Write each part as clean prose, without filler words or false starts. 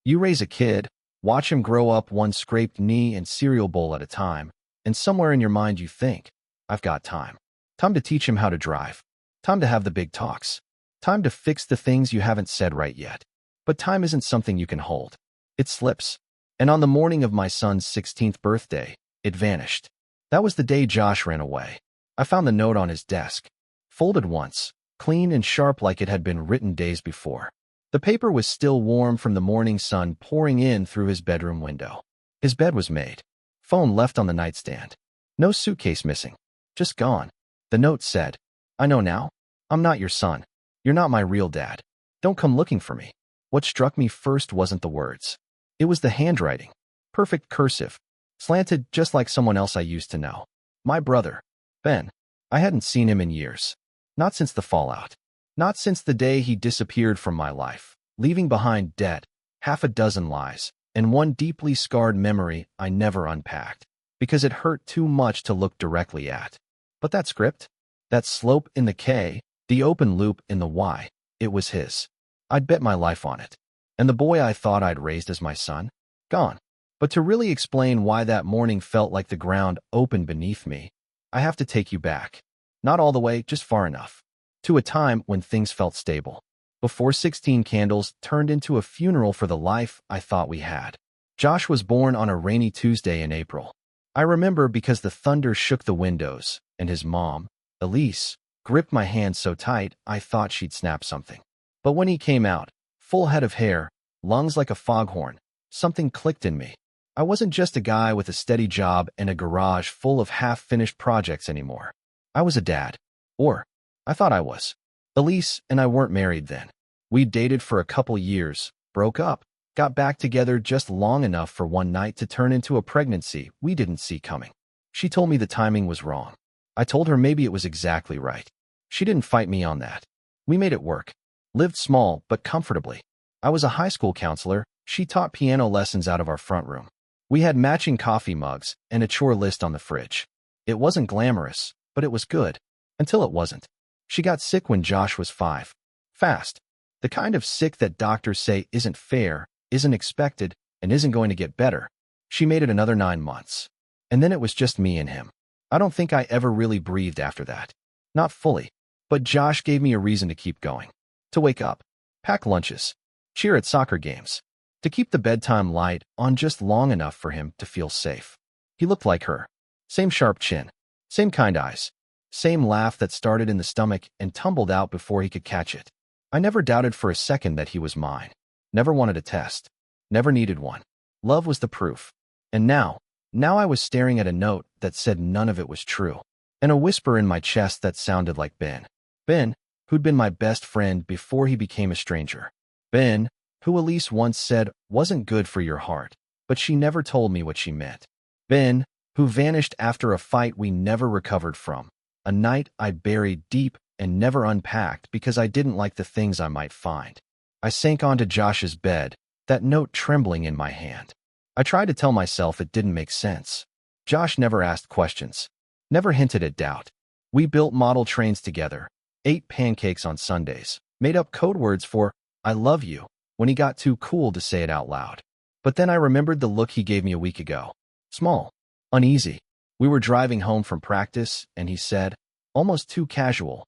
You raise a kid, watch him grow up one scraped knee and cereal bowl at a time, and somewhere in your mind you think, I've got time. Time to teach him how to drive. Time to have the big talks. Time to fix the things you haven't said right yet. But time isn't something you can hold. It slips. And on the morning of my son's 16th birthday, it vanished. That was the day Josh ran away. I found the note on his desk, folded once, clean and sharp like it had been written days before. The paper was still warm from the morning sun pouring in through his bedroom window. His bed was made. Phone left on the nightstand. No suitcase missing. Just gone. The note said, I know now. I'm not your son. You're not my real dad. Don't come looking for me. What struck me first wasn't the words. It was the handwriting. Perfect cursive. Slanted just like someone else I used to know. My brother, Ben. I hadn't seen him in years. Not since the fallout. Not since the day he disappeared from my life, leaving behind debt, half a dozen lies, and one deeply scarred memory I never unpacked, because it hurt too much to look directly at. But that script, that slope in the K, the open loop in the Y, it was his. I'd bet my life on it. And the boy I thought I'd raised as my son? Gone. But to really explain why that morning felt like the ground opened beneath me, I have to take you back. Not all the way, just far enough. To a time when things felt stable. Before 16 Candles turned into a funeral for the life I thought we had. Josh was born on a rainy Tuesday in April. I remember because the thunder shook the windows, and his mom, Elise, gripped my hand so tight I thought she'd snap something. But when he came out, full head of hair, lungs like a foghorn, something clicked in me. I wasn't just a guy with a steady job and a garage full of half-finished projects anymore. I was a dad. Or, I thought I was. Elise and I weren't married then. We'd dated for a couple years, broke up, got back together just long enough for one night to turn into a pregnancy we didn't see coming. She told me the timing was wrong. I told her maybe it was exactly right. She didn't fight me on that. We made it work. Lived small, but comfortably. I was a high school counselor. She taught piano lessons out of our front room. We had matching coffee mugs and a chore list on the fridge. It wasn't glamorous, but it was good. Until it wasn't. She got sick when Josh was 5. Fast. The kind of sick that doctors say isn't fair, isn't expected, and isn't going to get better. She made it another 9 months. And then it was just me and him. I don't think I ever really breathed after that. Not fully. But Josh gave me a reason to keep going. To wake up. Pack lunches. Cheer at soccer games. To keep the bedtime light on just long enough for him to feel safe. He looked like her. Same sharp chin. Same kind eyes. Same laugh that started in the stomach and tumbled out before he could catch it. I never doubted for a second that he was mine. Never wanted a test. Never needed one. Love was the proof. And now I was staring at a note that said none of it was true. And a whisper in my chest that sounded like Ben. Ben, who'd been my best friend before he became a stranger. Ben, who Elise once said wasn't good for your heart, but she never told me what she meant. Ben, who vanished after a fight we never recovered from. A night I buried deep and never unpacked because I didn't like the things I might find. I sank onto Josh's bed, that note trembling in my hand. I tried to tell myself it didn't make sense. Josh never asked questions, never hinted at doubt. We built model trains together, ate pancakes on Sundays, made up code words for, I love you, when he got too cool to say it out loud. But then I remembered the look he gave me a week ago. Small, uneasy. We were driving home from practice, and he said, almost too casual,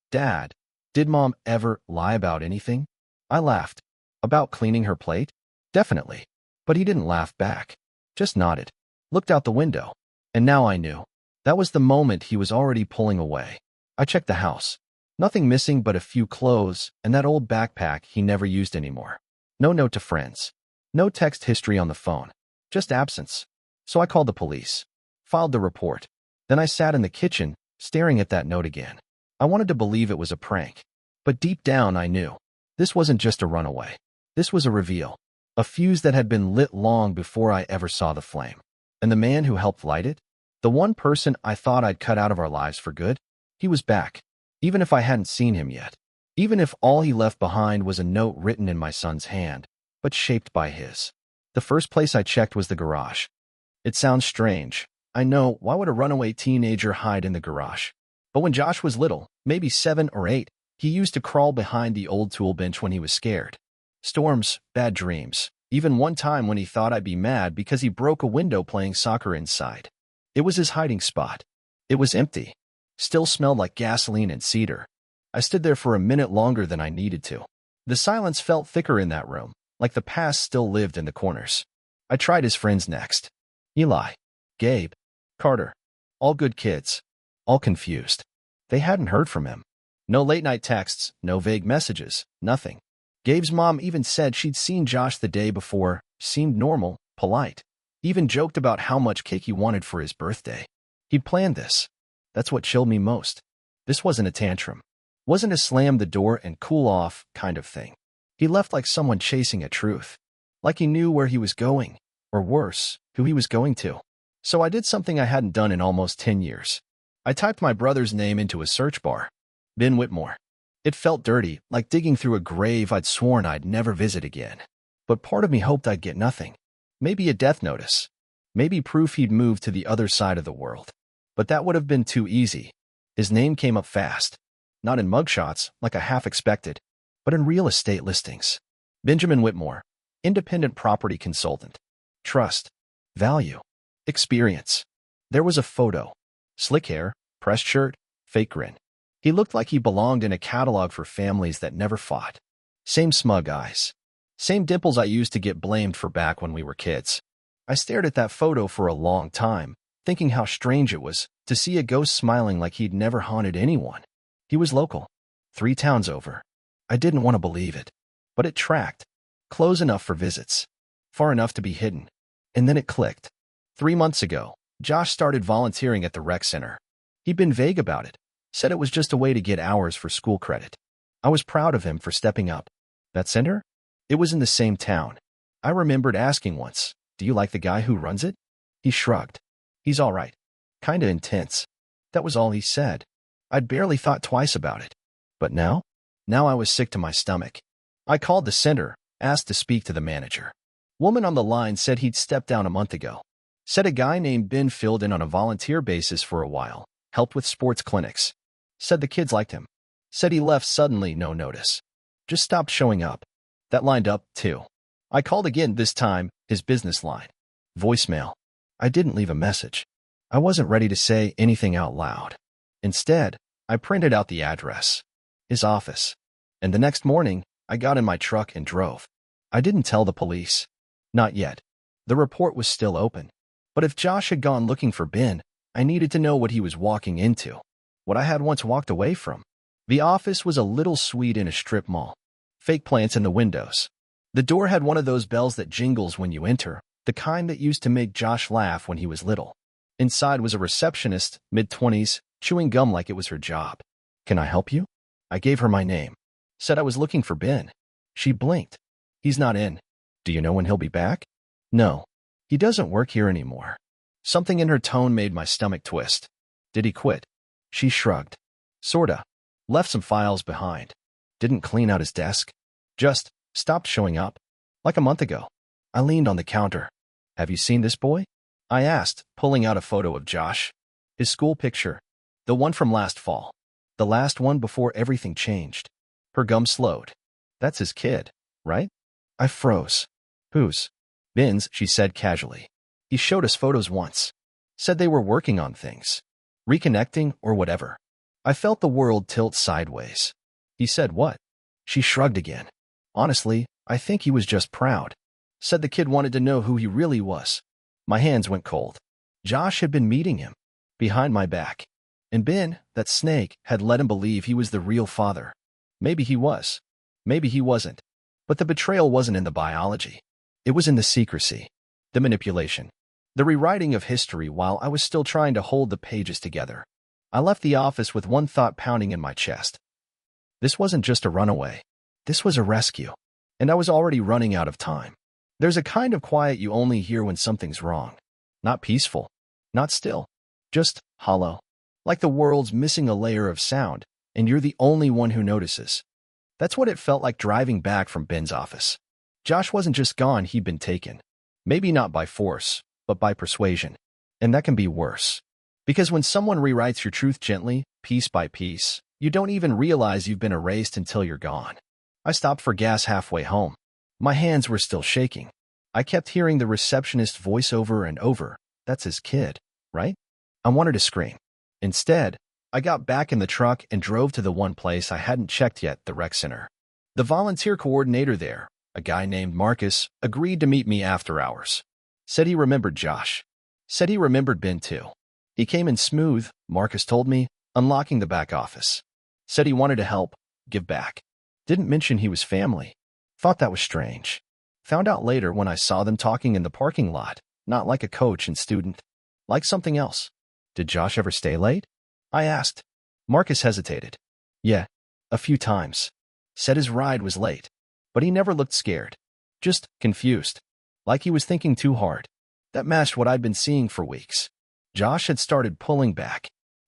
Dad, did Mom ever lie about anything? I laughed. About cleaning her plate? Definitely. But he didn't laugh back. Just nodded. Looked out the window. And now I knew. That was the moment he was already pulling away. I checked the house. Nothing missing but a few clothes and that old backpack he never used anymore. No note to friends. No text history on the phone. Just absence. So I called the police. Filed the report. Then I sat in the kitchen, staring at that note again. I wanted to believe it was a prank. But deep down I knew. This wasn't just a runaway. This was a reveal. A fuse that had been lit long before I ever saw the flame. And the man who helped light it? The one person I thought I'd cut out of our lives for good? He was back. Even if I hadn't seen him yet. Even if all he left behind was a note written in my son's hand, but shaped by his. The first place I checked was the garage. It sounds strange. I know, why would a runaway teenager hide in the garage? But when Josh was little, maybe 7 or 8, he used to crawl behind the old tool bench when he was scared. Storms, bad dreams, Even one time when he thought I'd be mad because he broke a window playing soccer inside. It was his hiding spot. It was empty. Still smelled like gasoline and cedar. I stood there for a minute longer than I needed to. The silence felt thicker in that room, like the past still lived in the corners. I tried his friends next. Eli, Gabe, Carter. All good kids. All confused. They hadn't heard from him. No late-night texts, no vague messages, nothing. Gabe's mom even said she'd seen Josh the day before, seemed normal, polite. Even joked about how much cake he wanted for his birthday. He'd planned this. That's what chilled me most. This wasn't a tantrum. Wasn't a slam the door and cool off kind of thing. He left like someone chasing a truth. Like he knew where he was going, or worse, who he was going to. So I did something I hadn't done in almost 10 years. I typed my brother's name into a search bar. Ben Whitmore. It felt dirty, like digging through a grave I'd sworn I'd never visit again. But part of me hoped I'd get nothing. Maybe a death notice. Maybe proof he'd moved to the other side of the world. But that would have been too easy. His name came up fast. Not in mugshots, like I half expected, but in real estate listings. Benjamin Whitmore, independent property consultant. Trust. Value. Experience. There was a photo. Slick hair, pressed shirt, fake grin. He looked like he belonged in a catalog for families that never fought. Same smug eyes. Same dimples I used to get blamed for back when we were kids. I stared at that photo for a long time, thinking how strange it was to see a ghost smiling like he'd never haunted anyone. He was local. 3 towns over. I didn't want to believe it. But it tracked. Close enough for visits. Far enough to be hidden. And then it clicked. 3 months ago, Josh started volunteering at the rec center. He'd been vague about it. Said it was just a way to get hours for school credit. I was proud of him for stepping up. That center? It was in the same town. I remembered asking once, "Do you like the guy who runs it?" He shrugged. "He's all right. Kinda intense." That was all he said. I'd barely thought twice about it. But now? Now I was sick to my stomach. I called the center, asked to speak to the manager. Woman on the line said he'd stepped down a month ago. Said a guy named Ben filled in on a volunteer basis for a while, helped with sports clinics. Said the kids liked him. Said he left suddenly, no notice. Just stopped showing up. That lined up, too. I called again, this time, his business line. Voicemail. I didn't leave a message. I wasn't ready to say anything out loud. Instead, I printed out the address. His office. And the next morning, I got in my truck and drove. I didn't tell the police. Not yet. The report was still open. But if Josh had gone looking for Ben, I needed to know what he was walking into. What I had once walked away from. The office was a little suite in a strip mall. Fake plants in the windows. The door had one of those bells that jingles when you enter, the kind that used to make Josh laugh when he was little. Inside was a receptionist, mid-20s, chewing gum like it was her job. "Can I help you?" I gave her my name. Said I was looking for Ben. She blinked. "He's not in." "Do you know when he'll be back?" "No. He doesn't work here anymore." Something in her tone made my stomach twist. "Did he quit?" She shrugged. "Sorta. Left some files behind. Didn't clean out his desk. Just stopped showing up. Like a month ago." I leaned on the counter. "Have you seen this boy?" I asked, pulling out a photo of Josh. His school picture. The one from last fall. The last one before everything changed. Her gum slowed. "That's his kid, right?" I froze. "Whose?" "Ben's," she said casually. "He showed us photos once. Said they were working on things. Reconnecting or whatever." I felt the world tilt sideways. "He said what?" She shrugged again. "Honestly, I think he was just proud. Said the kid wanted to know who he really was." My hands went cold. Josh had been meeting him. Behind my back. And Ben, that snake, had let him believe he was the real father. Maybe he was. Maybe he wasn't. But the betrayal wasn't in the biology. It was in the secrecy. The manipulation. The rewriting of history while I was still trying to hold the pages together. I left the office with one thought pounding in my chest. This wasn't just a runaway. This was a rescue. And I was already running out of time. There's a kind of quiet you only hear when something's wrong. Not peaceful. Not still. Just hollow. Like the world's missing a layer of sound, and you're the only one who notices. That's what it felt like driving back from Ben's office. Josh wasn't just gone, he'd been taken. Maybe not by force, but by persuasion. And that can be worse. Because when someone rewrites your truth gently, piece by piece, you don't even realize you've been erased until you're gone. I stopped for gas halfway home. My hands were still shaking. I kept hearing the receptionist's voice over and over. That's his kid, right? I wanted to scream. Instead, I got back in the truck and drove to the one place I hadn't checked yet, the rec center. The volunteer coordinator there, a guy named Marcus, agreed to meet me after hours. Said he remembered Josh. Said he remembered Ben too. He came in smooth, Marcus told me, unlocking the back office. Said he wanted to help, give back. Didn't mention he was family. Thought that was strange. Found out later when I saw them talking in the parking lot, not like a coach and student. Like something else. Did Josh ever stay late? I asked. Marcus hesitated. Yeah, a few times. Said his ride was late. But he never looked scared. Just confused. Like he was thinking too hard. That matched what I'd been seeing for weeks. Josh had started pulling back.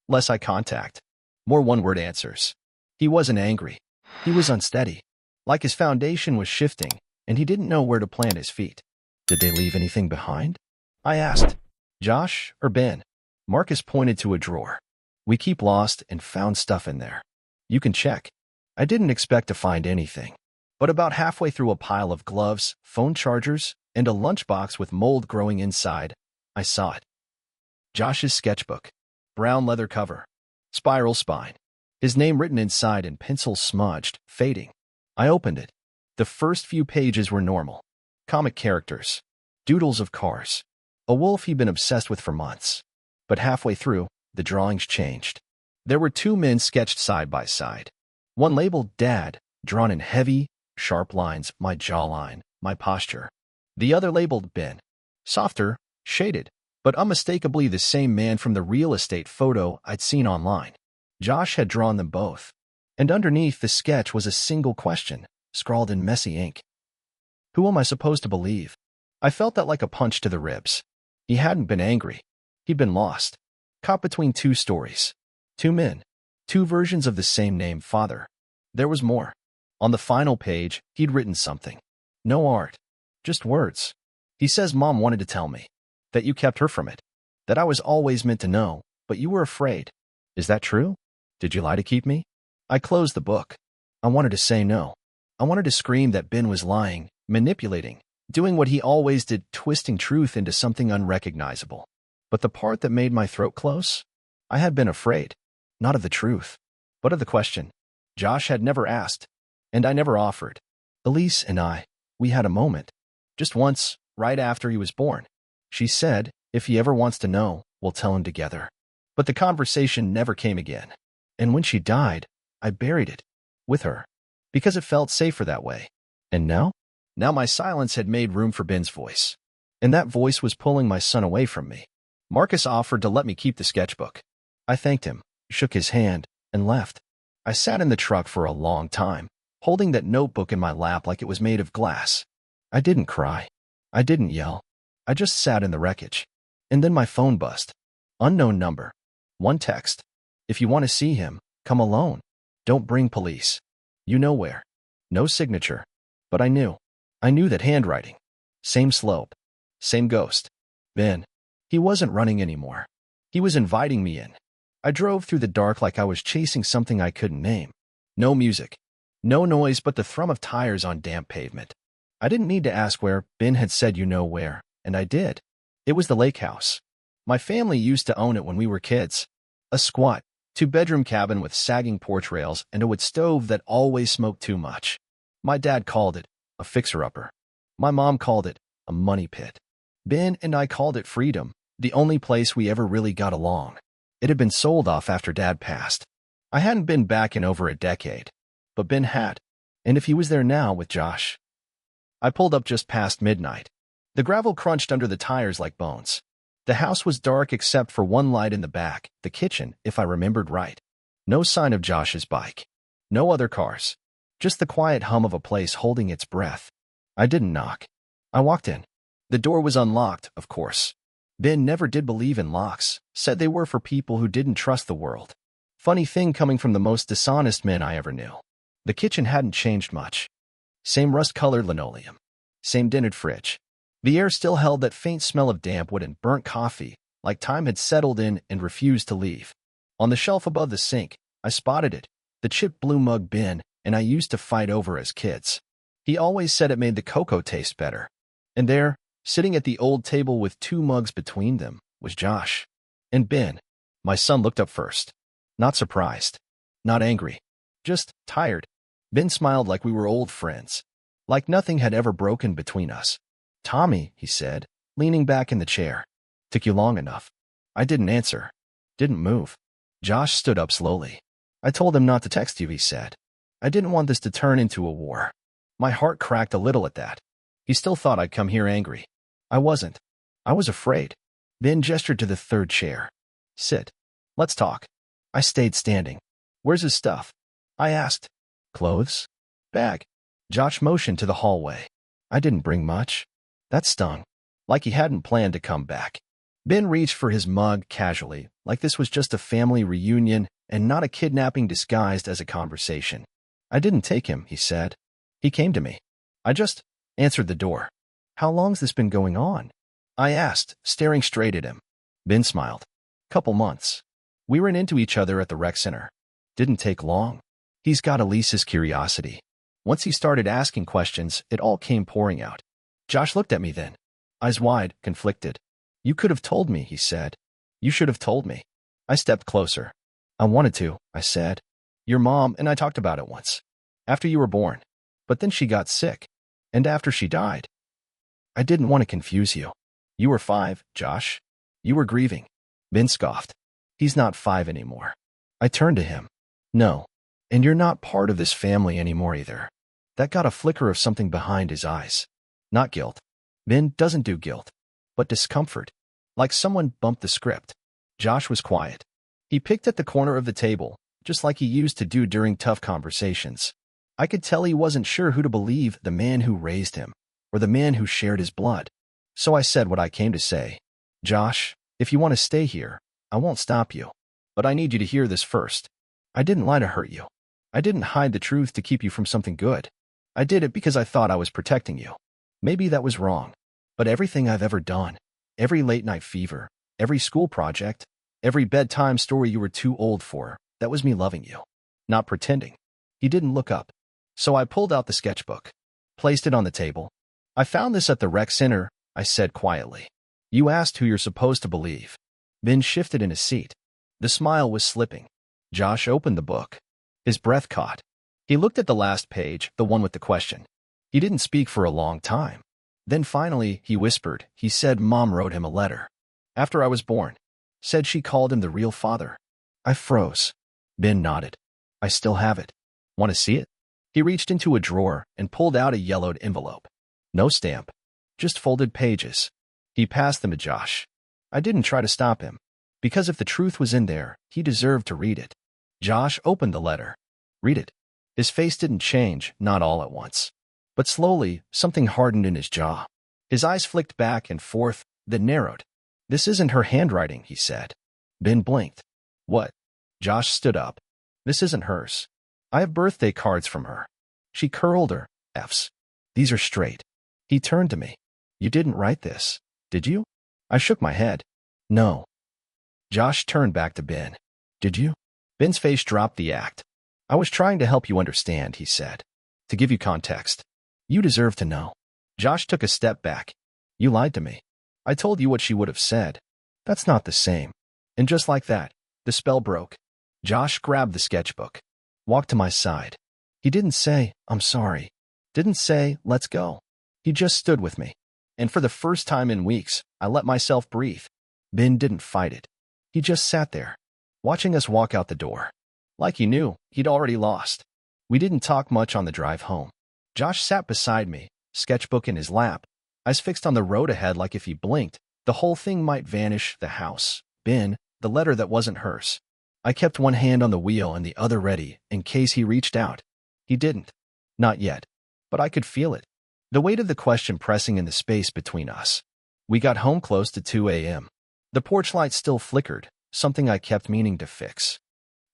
Less eye contact. More one-word answers. He wasn't angry. He was unsteady. Like his foundation was shifting, and he didn't know where to plant his feet. Did they leave anything behind? I asked. Josh or Ben? Marcus pointed to a drawer. We keep lost and found stuff in there. You can check. I didn't expect to find anything. But about halfway through a pile of gloves, phone chargers, and a lunchbox with mold growing inside, I saw it. Josh's sketchbook. Brown leather cover. Spiral spine. His name written inside in pencil smudged, fading. I opened it. The first few pages were normal. Comic characters. Doodles of cars. A wolf he'd been obsessed with for months. But halfway through, the drawings changed. There were two men sketched side by side. One labeled Dad, drawn in heavy, sharp lines, my jawline, my posture. The other labeled Ben. Softer, shaded, but unmistakably the same man from the real estate photo I'd seen online. Josh had drawn them both. And underneath the sketch was a single question, scrawled in messy ink. Who am I supposed to believe? I felt that like a punch to the ribs. He hadn't been angry. He'd been lost. Caught between two stories. Two men. Two versions of the same name, father. There was more. On the final page, he'd written something. No art. Just words. He says Mom wanted to tell me. That you kept her from it. That I was always meant to know, but you were afraid. Is that true? Did you lie to keep me? I closed the book. I wanted to say no. I wanted to scream that Ben was lying, manipulating, doing what he always did, twisting truth into something unrecognizable. But the part that made my throat close? I had been afraid. Not of the truth, but of the question. Josh had never asked, and I never offered. Elise and I, we had a moment. Just once, right after he was born. She said, if he ever wants to know, we'll tell him together. But the conversation never came again. And when she died, I buried it. With her. Because it felt safer that way. And now? Now my silence had made room for Ben's voice. And that voice was pulling my son away from me. Marcus offered to let me keep the sketchbook. I thanked him, shook his hand, and left. I sat in the truck for a long time, holding that notebook in my lap like it was made of glass. I didn't cry. I didn't yell. I just sat in the wreckage. And then my phone buzzed. Unknown number. One text. If you want to see him, come alone. Don't bring police. You know where. No signature. But I knew. I knew that handwriting. Same slope. Same ghost. Ben. He wasn't running anymore. He was inviting me in. I drove through the dark like I was chasing something I couldn't name. No music. No noise but the thrum of tires on damp pavement. I didn't need to ask where. Ben had said you know where, and I did. It was the lake house. My family used to own it when we were kids. A squat, two-bedroom cabin with sagging porch rails and a wood stove that always smoked too much. My dad called it a fixer-upper. My mom called it a money pit. Ben and I called it freedom, the only place we ever really got along. It had been sold off after Dad passed. I hadn't been back in over a decade, but Ben had, and if he was there now with Josh. I pulled up just past midnight. The gravel crunched under the tires like bones. The house was dark except for one light in the back, the kitchen, if I remembered right. No sign of Josh's bike. No other cars. Just the quiet hum of a place holding its breath. I didn't knock. I walked in. The door was unlocked, of course. Ben never did believe in locks, said they were for people who didn't trust the world. Funny thing coming from the most dishonest men I ever knew. The kitchen hadn't changed much. Same rust-colored linoleum. Same dinted fridge. The air still held that faint smell of damp wood and burnt coffee, like time had settled in and refused to leave. On the shelf above the sink, I spotted it, the chipped blue mug Ben and I used to fight over as kids. He always said it made the cocoa taste better. And there, sitting at the old table with 2 mugs between them, was Josh. And Ben. My son looked up first. Not surprised. Not angry. Just tired. Ben smiled like we were old friends. Like nothing had ever broken between us. "Tommy," he said, leaning back in the chair. "Took you long enough." I didn't answer. Didn't move. Josh stood up slowly. "I told him not to text you," he said. "I didn't want this to turn into a war." My heart cracked a little at that. He still thought I'd come here angry. I wasn't. I was afraid. Ben gestured to the 3rd chair. "Sit. Let's talk." I stayed standing. "Where's his stuff?" I asked. "Clothes? Bag." Josh motioned to the hallway. "I didn't bring much." That stung. Like he hadn't planned to come back. Ben reached for his mug casually, like this was just a family reunion and not a kidnapping disguised as a conversation. "I didn't take him," he said. "He came to me. I just answered the door." "How long's this been going on?" I asked, staring straight at him. Ben smiled. "Couple months. We ran into each other at the rec center. Didn't take long." He's got Elise's curiosity. Once he started asking questions, it all came pouring out. Josh looked at me then. Eyes wide, conflicted. "You could have told me," he said. "You should have told me." I stepped closer. "I wanted to," I said. "Your mom and I talked about it once. After you were born. But then she got sick. And after she died." "I didn't want to confuse you. You were 5, Josh. You were grieving." Ben scoffed. "He's not 5 anymore." I turned to him. "No. And you're not part of this family anymore either." That got a flicker of something behind his eyes. Not guilt. Ben doesn't do guilt. But discomfort. Like someone bumped the script. Josh was quiet. He picked at the corner of the table, just like he used to do during tough conversations. I could tell he wasn't sure who to believe, the man who raised him, or the man who shared his blood. So I said what I came to say. "Josh, if you want to stay here, I won't stop you. But I need you to hear this first. I didn't lie to hurt you. I didn't hide the truth to keep you from something good. I did it because I thought I was protecting you. Maybe that was wrong. But everything I've ever done, every late-night fever, every school project, every bedtime story you were too old for, that was me loving you. Not pretending." He didn't look up. So I pulled out the sketchbook. Placed it on the table. "I found this at the rec center," I said quietly. "You asked who you're supposed to believe." Ben shifted in his seat. The smile was slipping. Josh opened the book. His breath caught. He looked at the last page, the one with the question. He didn't speak for a long time. Then finally, he whispered. He said Mom wrote him a letter. After I was born. Said she called him the real father. I froze. Ben nodded. "I still have it. Want to see it?" He reached into a drawer and pulled out a yellowed envelope. No stamp. Just folded pages. He passed them to Josh. I didn't try to stop him. Because if the truth was in there, he deserved to read it. Josh opened the letter. "Read it." His face didn't change, not all at once. But slowly, something hardened in his jaw. His eyes flicked back and forth, then narrowed. "This isn't her handwriting," he said. Ben blinked. "What?" Josh stood up. "This isn't hers. I have birthday cards from her. She curled her F's. These are straight." He turned to me. "You didn't write this, did you?" I shook my head. "No." Josh turned back to Ben. "Did you?" Ben's face dropped the act. "I was trying to help you understand," he said. "To give you context. You deserve to know." Josh took a step back. "You lied to me. I told you what she would have said. That's not the same." And just like that, the spell broke. Josh grabbed the sketchbook. Walked to my side. He didn't say, "I'm sorry." Didn't say, "Let's go." He just stood with me. And for the first time in weeks, I let myself breathe. Ben didn't fight it. He just sat there, watching us walk out the door. Like he knew, he'd already lost. We didn't talk much on the drive home. Josh sat beside me, sketchbook in his lap, eyes fixed on the road ahead like if he blinked, the whole thing might vanish, the house, Ben, the letter that wasn't hers. I kept one hand on the wheel and the other ready, in case he reached out. He didn't. Not yet. But I could feel it. The weight of the question pressing in the space between us. We got home close to 2 a.m. The porch light still flickered, something I kept meaning to fix.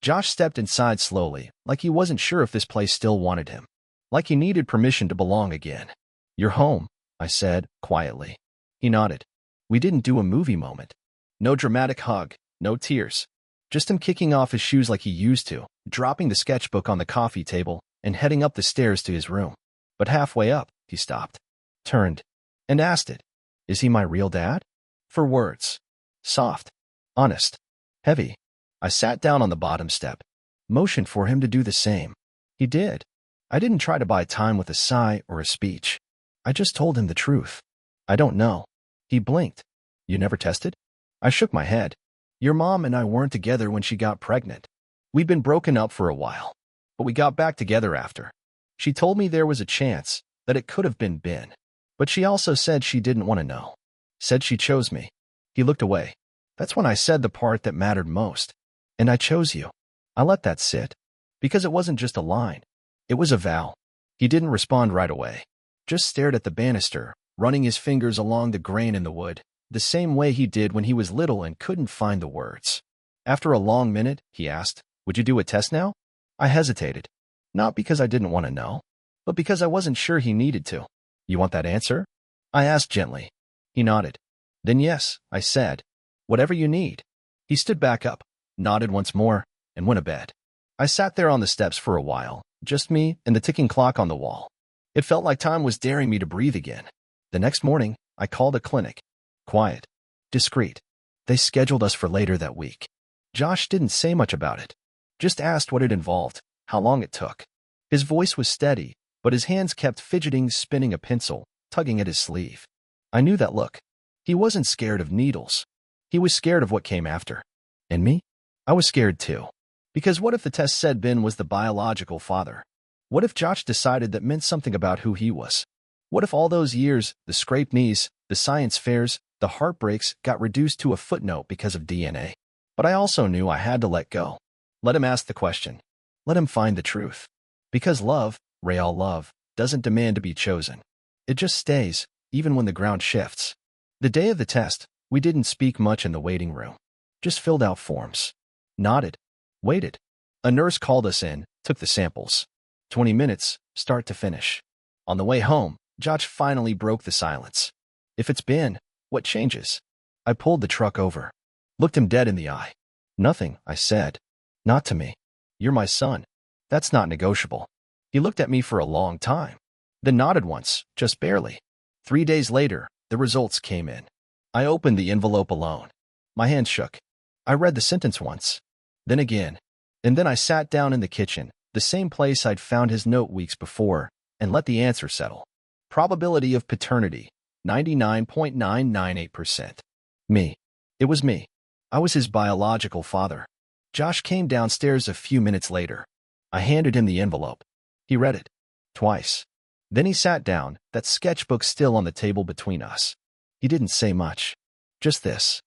Josh stepped inside slowly, like he wasn't sure if this place still wanted him. Like he needed permission to belong again. "You're home," I said, quietly. He nodded. We didn't do a movie moment. No dramatic hug, no tears. Just him kicking off his shoes like he used to, dropping the sketchbook on the coffee table, and heading up the stairs to his room. But halfway up, he stopped. Turned. and asked it, "Is he my real dad?" For words. Soft. Honest. Heavy. I sat down on the bottom step, motioned for him to do the same. He did. I didn't try to buy time with a sigh or a speech. I just told him the truth. "I don't know." He blinked. "You never tested?" I shook my head. "Your mom and I weren't together when she got pregnant. We'd been broken up for a while, but we got back together after. She told me there was a chance that it could have been Ben. But she also said she didn't want to know. Said she chose me." He looked away. That's when I said the part that mattered most. "And I chose you." I let that sit. Because it wasn't just a line. It was a vow. He didn't respond right away. Just stared at the banister, running his fingers along the grain in the wood, the same way he did when he was little and couldn't find the words. After a long minute, he asked, "Would you do a test now?" I hesitated. Not because I didn't want to know, but because I wasn't sure he needed to. "You want that answer?" I asked gently. He nodded. "Then yes," I said. "Whatever you need." He stood back up, nodded once more, and went to bed. I sat there on the steps for a while, just me and the ticking clock on the wall. It felt like time was daring me to breathe again. The next morning, I called a clinic. Quiet. Discreet. They scheduled us for later that week. Josh didn't say much about it. Just asked what it involved, how long it took. His voice was steady, but his hands kept fidgeting, spinning a pencil, tugging at his sleeve. I knew that look. He wasn't scared of needles. He was scared of what came after. And me? I was scared too. Because what if the test said Ben was the biological father? What if Josh decided that meant something about who he was? What if all those years, the scraped knees, the science fairs, the heartbreaks got reduced to a footnote because of DNA? But I also knew I had to let go. Let him ask the question. Let him find the truth. Because love, real love, doesn't demand to be chosen. It just stays, even when the ground shifts. The day of the test, we didn't speak much in the waiting room. Just filled out forms. Nodded. Waited. A nurse called us in, took the samples. 20 minutes, start to finish. On the way home, Josh finally broke the silence. "If it's Ben, what changes?" I pulled the truck over. Looked him dead in the eye. "Nothing," I said. "Not to me. You're my son. That's not negotiable." He looked at me for a long time. Then nodded once, just barely. 3 days later, the results came in. I opened the envelope alone. My hand shook. I read the sentence once. Then again. And then I sat down in the kitchen, the same place I'd found his note weeks before, and let the answer settle. Probability of paternity, 99.998%. Me. It was me. I was his biological father. Josh came downstairs a few minutes later. I handed him the envelope. He read it. Twice. Then he sat down, that sketchbook still on the table between us. He didn't say much. Just this.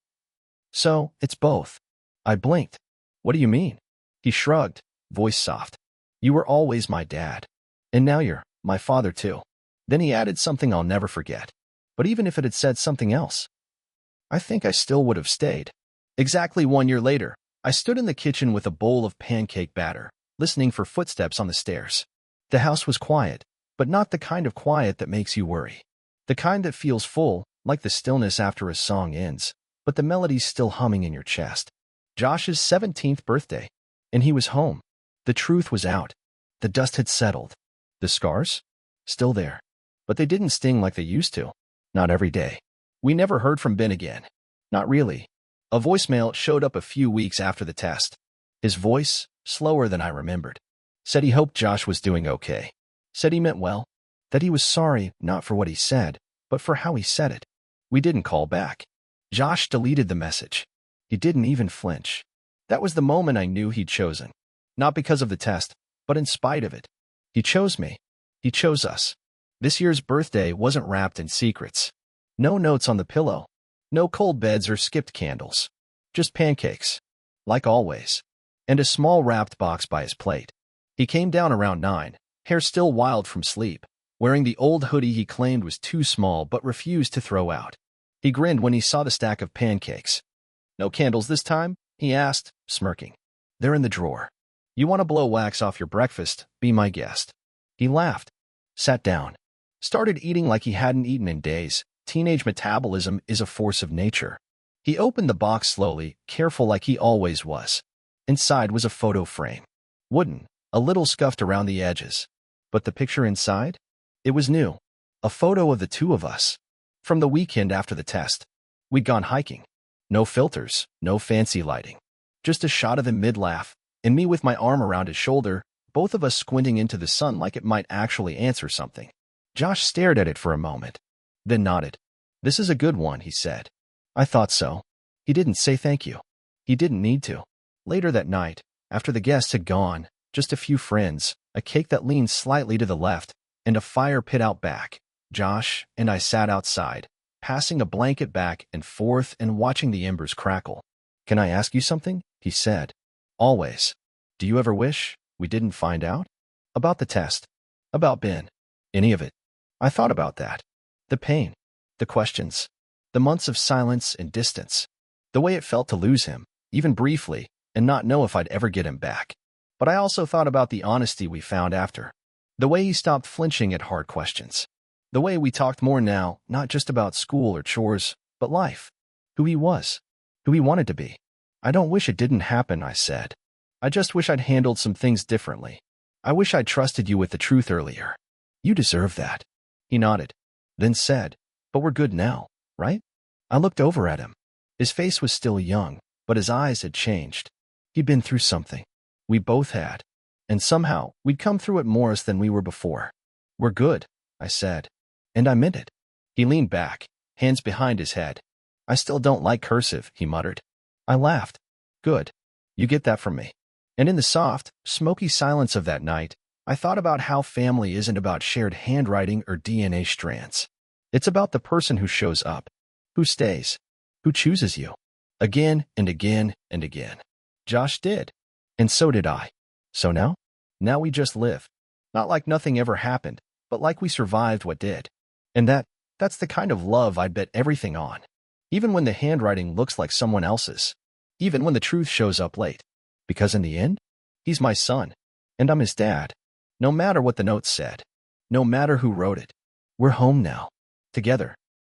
"So, it's both." I blinked. "What do you mean?" He shrugged, voice soft. "You were always my dad. And now you're my father too." Then he added something I'll never forget. But even if it had said something else, I think I still would have stayed. Exactly 1 year later, I stood in the kitchen with a bowl of pancake batter, listening for footsteps on the stairs. The house was quiet, but not the kind of quiet that makes you worry. The kind that feels full, like the stillness after a song ends, but the melody's still humming in your chest. Josh's 17th birthday, and he was home. The truth was out. The dust had settled. The scars? Still there. But they didn't sting like they used to. Not every day. We never heard from Ben again. Not really. A voicemail showed up a few weeks after the test. His voice, slower than I remembered. Said he hoped Josh was doing okay. Said he meant well. That he was sorry, not for what he said, but for how he said it. We didn't call back. Josh deleted the message. He didn't even flinch. That was the moment I knew he'd chosen. Not because of the test, but in spite of it. He chose me. He chose us. This year's birthday wasn't wrapped in secrets. No notes on the pillow. No cold beds or skipped candles. Just pancakes. Like always. And a small wrapped box by his plate. He came down around 9, hair still wild from sleep, wearing the old hoodie he claimed was too small but refused to throw out. He grinned when he saw the stack of pancakes. "No candles this time?" he asked, smirking. "They're in the drawer. You want to blow wax off your breakfast? Be my guest." He laughed. Sat down. Started eating like he hadn't eaten in days. Teenage metabolism is a force of nature. He opened the box slowly, careful like he always was. Inside was a photo frame. Wooden, a little scuffed around the edges. But the picture inside? It was new. A photo of the two of us. From the weekend after the test. We'd gone hiking. No filters, no fancy lighting. Just a shot of him mid-laugh, and me with my arm around his shoulder, both of us squinting into the sun like it might actually answer something. Josh stared at it for a moment, then nodded. "This is a good one," he said. I thought so. He didn't say thank you. He didn't need to. Later that night, after the guests had gone, just a few friends, a cake that leaned slightly to the left, and a fire pit out back, Josh and I sat outside, passing a blanket back and forth and watching the embers crackle. "Can I ask you something?" he said. "Always. Do you ever wish we didn't find out? About the test? About Ben? Any of it?" I thought about that. The pain. The questions. The months of silence and distance. The way it felt to lose him, even briefly, and not know if I'd ever get him back. But I also thought about the honesty we found after. The way he stopped flinching at hard questions. The way we talked more now, not just about school or chores, but life. Who he was. Who he wanted to be. "I don't wish it didn't happen," I said. "I just wish I'd handled some things differently. I wish I'd trusted you with the truth earlier. You deserve that." He nodded, then said, "But we're good now, right?" I looked over at him. His face was still young, but his eyes had changed. He'd been through something. We both had. And somehow, we'd come through it more than we were before. "We're good," I said. And I meant it. He leaned back, hands behind his head. "I still don't like cursive," he muttered. I laughed. "Good. You get that from me." And in the soft, smoky silence of that night, I thought about how family isn't about shared handwriting or DNA strands. It's about the person who shows up, who stays, who chooses you. Again and again and again. Josh did. And so did I. So now? Now we just live. Not like nothing ever happened, but like we survived what did. And that's the kind of love I'd bet everything on. Even when the handwriting looks like someone else's. Even when the truth shows up late. Because in the end, he's my son. And I'm his dad. No matter what the note said. No matter who wrote it. We're home now. Together.